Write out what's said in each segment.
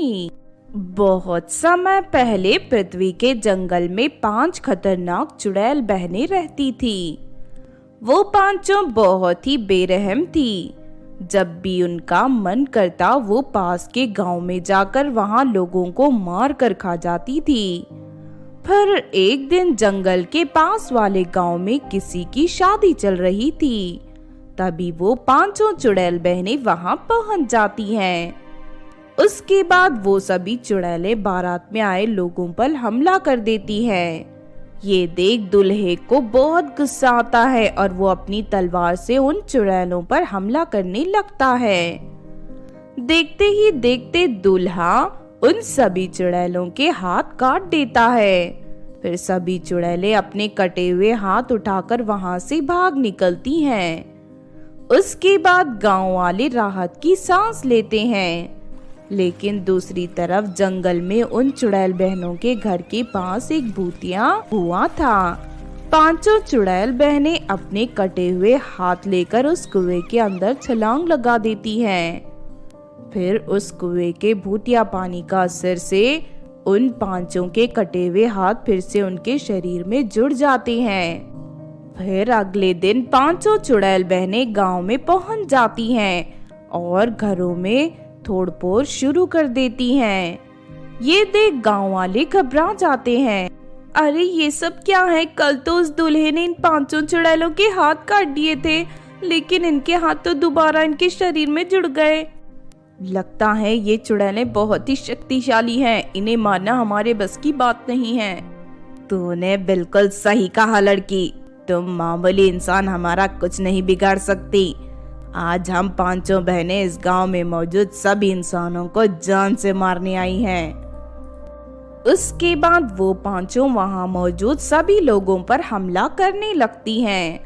कहानी। बहुत समय पहले पृथ्वी के जंगल में 5 खतरनाक चुड़ैल बहनें रहती थी। वो पांचों बहुत ही बेरहम थी। जब भी उनका मन करता वो पास के गांव में जाकर वहां लोगों को मार कर खा जाती थी। फिर एक दिन जंगल के पास वाले गांव में किसी की शादी चल रही थी। तभी वो पांचों चुड़ैल बहनें वहां पहुंच जाती हैं। उसके बाद वो सभी चुड़ैलें बारात में आए लोगों पर हमला कर देती हैं। ये देख दूल्हे को बहुत गुस्सा आता है और वो अपनी तलवार से उन चुड़ैलों पर हमला करने लगता है। देखते ही देखते दूल्हा उन सभी चुड़ैलों के हाथ काट देता है। फिर सभी चुड़ैलें अपने कटे हुए हाथ उठाकर वहां से भाग निकलती हैं। उसके बाद गांव वाले राहत की सांस लेते हैं। लेकिन दूसरी तरफ जंगल में उन चुड़ैल बहनों के घर के पास एक भूतिया कुआं था। पांचों चुड़ैल बहनें अपने कटे हुए हाथ लेकर उस कुएं के अंदर छलांग लगा देती हैं। फिर उस कुएं के भूतिया पानी का असर से उन पांचों के कटे हुए हाथ फिर से उनके शरीर में जुड़ जाते हैं। फिर अगले दिन पांचों चुड़ैल बहनें गांव में पहुंच जाती हैं और घरों में तोड़फोड़ शुरू कर देती हैं। ये देख गांव वाले घबरा जाते हैं। अरे ये सब क्या है? कल तो उस दूल्हे ने इन पांचों चुड़ैलों के हाथ काट दिए थे, लेकिन इनके हाथ तो दोबारा इनके शरीर में जुड़ गए। लगता है ये चुड़ैलें बहुत ही शक्तिशाली हैं, इन्हें मारना हमारे बस की बात नहीं है। तूने बिल्कुल सही कहा लड़की, तुम मामूली इंसान हमारा कुछ नहीं बिगाड़ सकती। आज हम पांचों बहनें इस गांव में मौजूद सभी इंसानों को जान से मारने आई हैं। उसके बाद वो पांचों वहां मौजूद सभी लोगों पर हमला करने लगती हैं।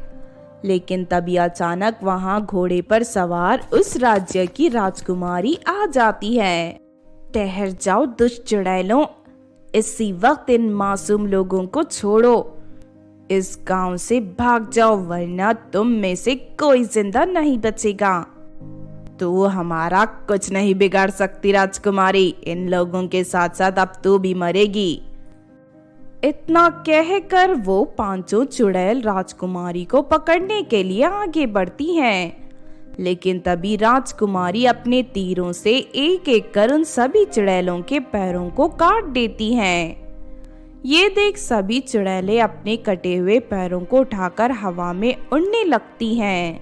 लेकिन तभी अचानक वहां घोड़े पर सवार उस राज्य की राजकुमारी आ जाती है। ठहर जाओ दुष्ट चुड़ैलों, इसी वक्त इन मासूम लोगों को छोड़ो। इस गांव से भाग जाओ वरना तुम में से कोई जिंदा नहीं बचेगा। तू हमारा कुछ नहीं बिगाड़ सकती राजकुमारी, इन लोगों के साथ साथ अब तू भी मरेगी। इतना कहकर वो पांचों चुड़ैल राजकुमारी को पकड़ने के लिए आगे बढ़ती हैं। लेकिन तभी राजकुमारी अपने तीरों से एक एक कर उन सभी चुड़ैलों के पैरों को काट देती हैं। ये देख सभी चुड़ैलें अपने कटे हुए पैरों को उठाकर हवा में उड़ने लगती हैं।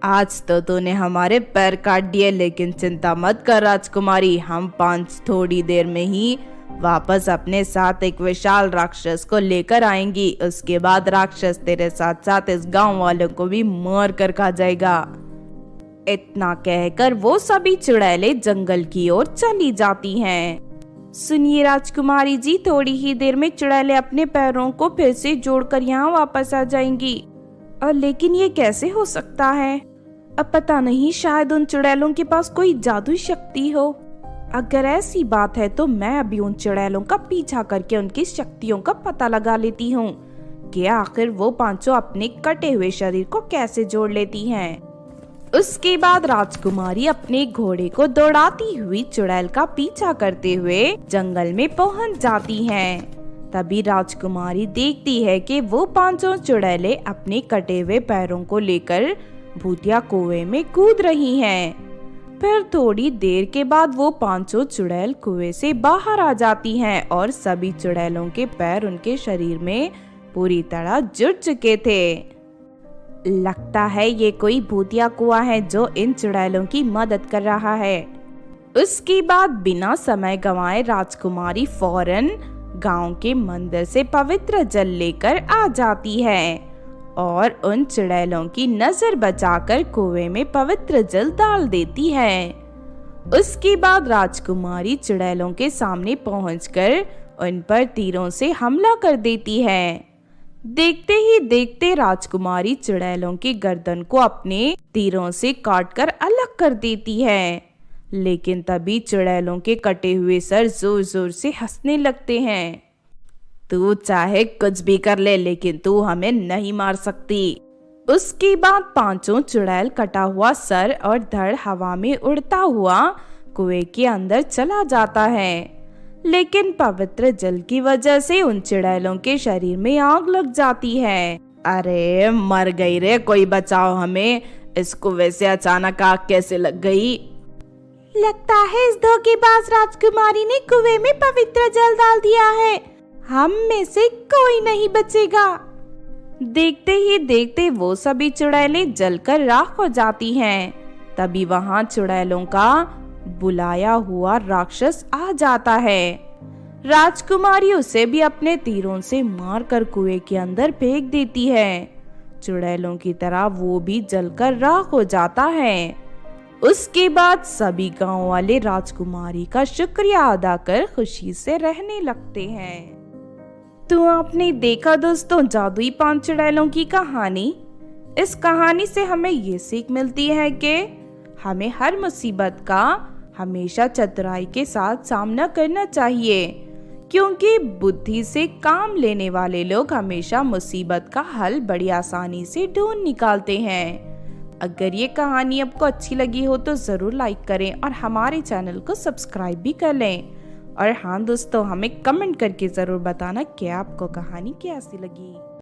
आज तो तूने हमारे पैर काट दिए, लेकिन चिंता मत कर राजकुमारी, हम 5 थोड़ी देर में ही वापस अपने साथ एक विशाल राक्षस को लेकर आएंगी। उसके बाद राक्षस तेरे साथ साथ इस गांव वालों को भी मार कर खा जाएगा। इतना कहकर वो सभी चुड़ैलें जंगल की ओर चली जाती हैं। सुनिए राजकुमारी जी, थोड़ी ही देर में चुड़ैलें अपने पैरों को फिर से जोड़कर यहाँ वापस आ जाएंगी। लेकिन ये कैसे हो सकता है? अब पता नहीं, शायद उन चुड़ैलों के पास कोई जादुई शक्ति हो। अगर ऐसी बात है तो मैं अभी उन चुड़ैलों का पीछा करके उनकी शक्तियों का पता लगा लेती हूँ कि आखिर वो पांचों अपने कटे हुए शरीर को कैसे जोड़ लेती हैं। उसके बाद राजकुमारी अपने घोड़े को दौड़ाती हुई चुड़ैल का पीछा करते हुए जंगल में पहुंच जाती हैं। तभी राजकुमारी देखती है कि वो पांचों चुड़ैलें अपने कटे हुए पैरों को लेकर भूतिया कुएं में कूद रही हैं। फिर थोड़ी देर के बाद वो पांचों चुड़ैल कुएं से बाहर आ जाती हैं और सभी चुड़ैलों के पैर उनके शरीर में पूरी तरह जुड़ चुके थे। लगता है ये कोई भूतिया कुआं है जो इन चुड़ैलों की मदद कर रहा है। उसके बाद बिना समय गंवाए राजकुमारी फौरन गांव के मंदिर से पवित्र जल लेकर आ जाती है और उन चुड़ैलों की नजर बचाकर कुएं में पवित्र जल डाल देती है। उसके बाद राजकुमारी चुड़ैलों के सामने पहुंचकर उन पर तीरों से हमला कर देती है। देखते ही देखते राजकुमारी चुड़ैलों की गर्दन को अपने तीरों से काटकर अलग कर देती है। लेकिन तभी चुड़ैलों के कटे हुए सर जोर जोर से हंसने लगते हैं। तू चाहे कुछ भी कर ले, लेकिन तू हमें नहीं मार सकती। उसके बाद पांचों चुड़ैल कटा हुआ सर और धड़ हवा में उड़ता हुआ कुएं के अंदर चला जाता है। लेकिन पवित्र जल की वजह से उन चुड़ैलों के शरीर में आग लग जाती है। अरे मर गई रे, कोई बचाओ हमें, इस कुएं से अचानक आग कैसे लग गई? लगता है इस धोखेबाज राजकुमारी ने कुएं में पवित्र जल डाल दिया है, हम में से कोई नहीं बचेगा। देखते ही देखते वो सभी चुड़ैलें जलकर राख हो जाती हैं। तभी वहां चुड़ैलों का बुलाया हुआ राक्षस आ जाता है। राजकुमारी उसे भी अपने तीरों से मारकर कुएं के अंदर फेंक देती है। चुड़ैलों की तरह वो भी जलकर राख हो जाता है। उसके बाद सभी गांव वाले राजकुमारी का शुक्रिया अदा कर खुशी से रहने लगते हैं। तो आपने देखा दोस्तों जादुई 5 चुड़ैलों की कहानी। इस कहानी से हमें ये सीख मिलती है कि हमें हर मुसीबत का हमेशा चतुराई के साथ सामना करना चाहिए, क्योंकि बुद्धि से काम लेने वाले लोग हमेशा मुसीबत का हल बड़ी आसानी से ढूंढ निकालते हैं। अगर ये कहानी आपको अच्छी लगी हो तो ज़रूर लाइक करें और हमारे चैनल को सब्सक्राइब भी कर लें। और हाँ दोस्तों, हमें कमेंट करके ज़रूर बताना कि आपको कहानी कैसी लगी।